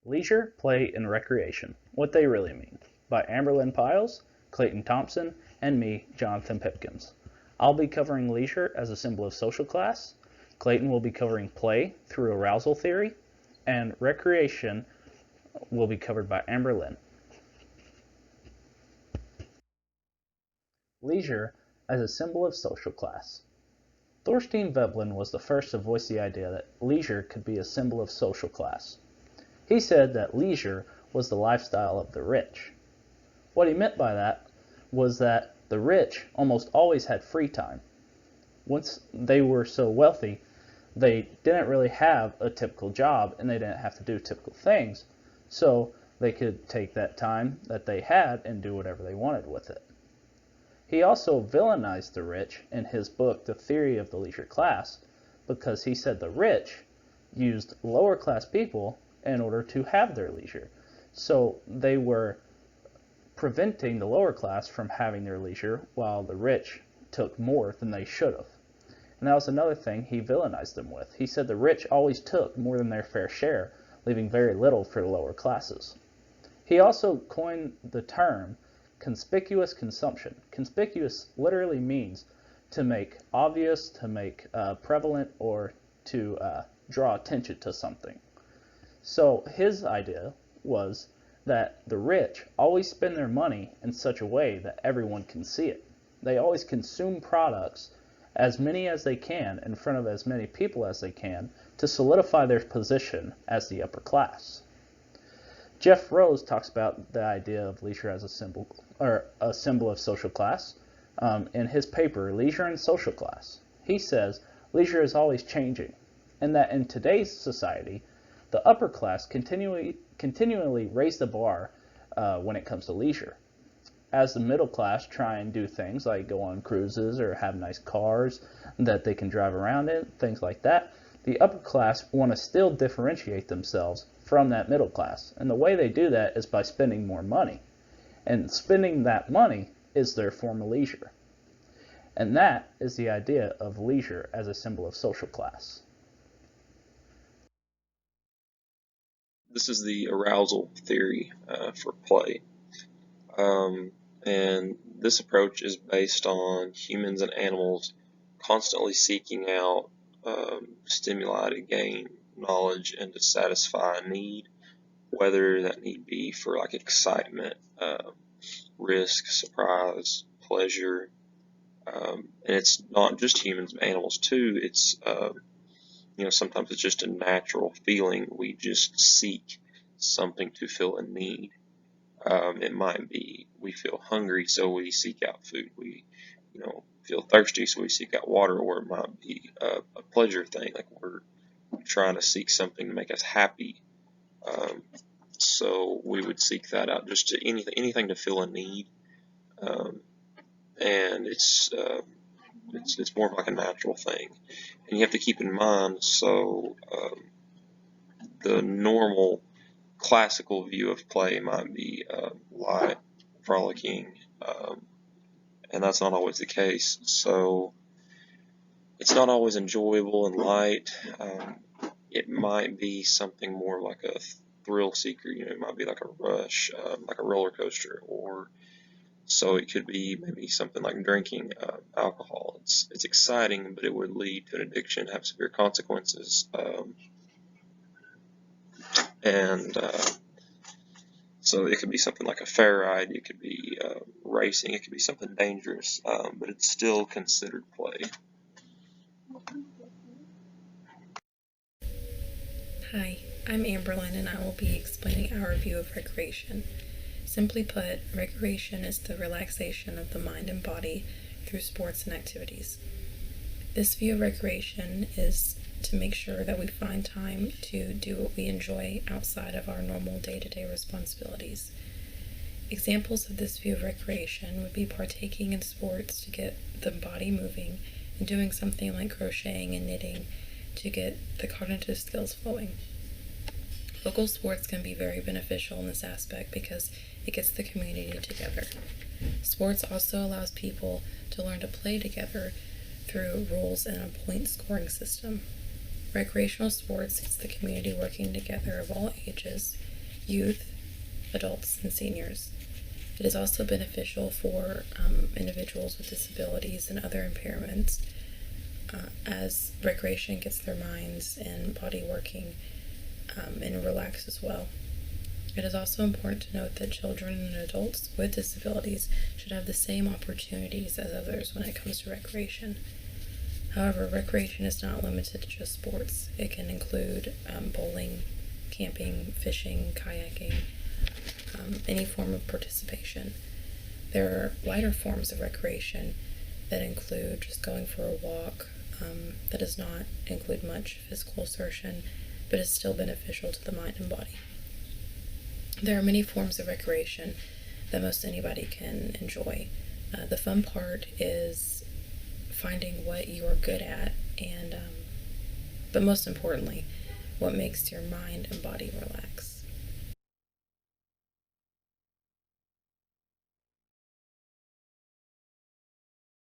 Leisure, Play, and Recreation, What They Really Mean, by Amberlynn Pyles, Clayton Thompson, and me, Jonathan Pipkins. I'll be covering leisure as a symbol of social class, Clayton will be covering play through arousal theory, and recreation will be covered by Amberlynn. Leisure as a symbol of social class. Thorstein Veblen was the first to voice the idea that leisure could be a symbol of social class. He said that leisure was the lifestyle of the rich. What he meant by that was that the rich almost always had free time. Once they were so wealthy, they didn't really have a typical job and they didn't have to do typical things, so they could take that time that they had and do whatever they wanted with it. He also villainized the rich in his book, The Theory of the Leisure Class, because he said the rich used lower class people in order to have their leisure. So they were preventing the lower class from having their leisure while the rich took more than they should have. And that was another thing he villainized them with. He said the rich always took more than their fair share, leaving very little for the lower classes. He also coined the term conspicuous consumption. Conspicuous literally means to make obvious, to make prevalent, or to draw attention to something. So his idea was that the rich always spend their money in such a way that everyone can see it. They always consume products, as many as they can, in front of as many people as they can, to solidify their position as the upper class. Jeff Rose talks about the idea of leisure as a symbol of social class in his paper, Leisure and Social Class. He says leisure is always changing, and that in today's society, the upper class continually raise the bar when it comes to leisure. As the middle class try and do things like go on cruises or have nice cars that they can drive around in, things like that, the upper class want to still differentiate themselves from that middle class. And the way they do that is by spending more money. And spending that money is their form of leisure. And that is the idea of leisure as a symbol of social class. This is the arousal theory for play. And this approach is based on humans and animals constantly seeking out stimuli to gain knowledge and to satisfy a need, whether that need be for like excitement, risk, surprise, pleasure, and it's not just humans, but animals too. It's sometimes it's just a natural feeling. We just seek something to fill a need. It might be we feel hungry, so we seek out food. We, feel thirsty, so we seek out water, or it might be a pleasure thing, like we're trying to seek something to make us happy. So we would seek that out, just to anything to fill a need, and it's more of like a natural thing, and you have to keep in mind. So the normal classical view of play might be light, frolicking, and that's not always the case. So it's not always enjoyable and light. It might be something more like a thrill seeker. It might be like a rush, like a roller coaster, or so it could be maybe something like drinking alcohol. It's exciting, but it would lead to an addiction, have severe consequences. So it could be something like a fair ride, it could be racing, it could be something dangerous, but it's still considered play. Hi, I'm Amberlynn and I will be explaining our view of recreation. Simply put, recreation is the relaxation of the mind and body through sports and activities. This view of recreation is to make sure that we find time to do what we enjoy outside of our normal day-to-day responsibilities. Examples of this view of recreation would be partaking in sports to get the body moving and doing something like crocheting and knitting to get the cognitive skills flowing. Local sports can be very beneficial in this aspect because it gets the community together. Sports also allows people to learn to play together through rules and a point scoring system. Recreational sports gets the community working together of all ages youth, adults, and seniors. It is also beneficial for individuals with disabilities and other impairments, as recreation gets their minds and body working and relax as well. It is also important to note that children and adults with disabilities should have the same opportunities as others when it comes to recreation. However, recreation is not limited to just sports. It can include bowling, camping, fishing, kayaking, any form of participation. There are lighter forms of recreation that include just going for a walk, that does not include much physical exertion, but is still beneficial to the mind and body. There are many forms of recreation that most anybody can enjoy. The fun part is finding what you are good at, and but most importantly, what makes your mind and body relax.